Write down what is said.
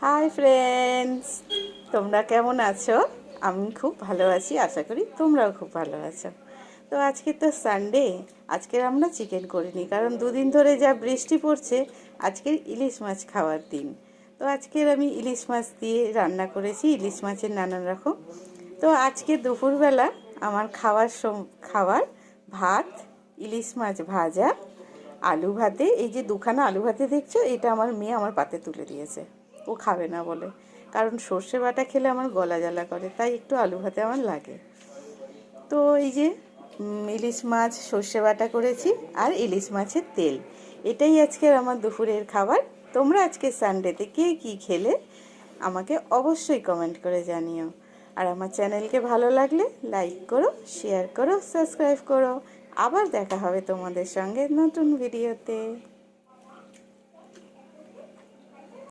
Hi friends, তোমরা কেমন আছো? আমি খুব ভালো আছি, আশা করি তোমরাও খুব ভালো আছো। তো আজকে তো সানডে, আজকে আমরা চিকেন করিনি, কারণ দুদিন ধরে যা বৃষ্টি পড়ছে। আজকের ইলিশ মাছ খাওয়ার দিন। তো আজকের আমি ইলিশ মাছ দিয়ে রান্না করেছি, ইলিশ মাছের নানান রকম। তো আজকে দুপুরবেলা আমার খাবার ভাত, ইলিশ মাছ ভাজা, আলু ভাতে। এই যে দুখানা আলু ভাতে দেখছো, এটা আমার মেয়ে আমার পাতে তুলে দিয়েছে। ও খাবে না বলে, কারণ সর্ষে বাটা খেলে আমার গলা জ্বালা করে, তাই একটু আলু ভাতে আমার লাগে। তো এই যে ইলিশ মাছ সর্ষে বাটা করেছি, আর ইলিশ মাছের তেল। এটাই আজকের আমার দুপুরের খাবার। তোমরা আজকে সানডেতে কে কী খেলে আমাকে অবশ্যই কমেন্ট করে জানিও। আর আমার চ্যানেলকে ভালো লাগলে লাইক করো, শেয়ার করো, সাবস্ক্রাইব করো। আবার দেখা হবে তোমাদের সঙ্গে নতুন ভিডিওতে।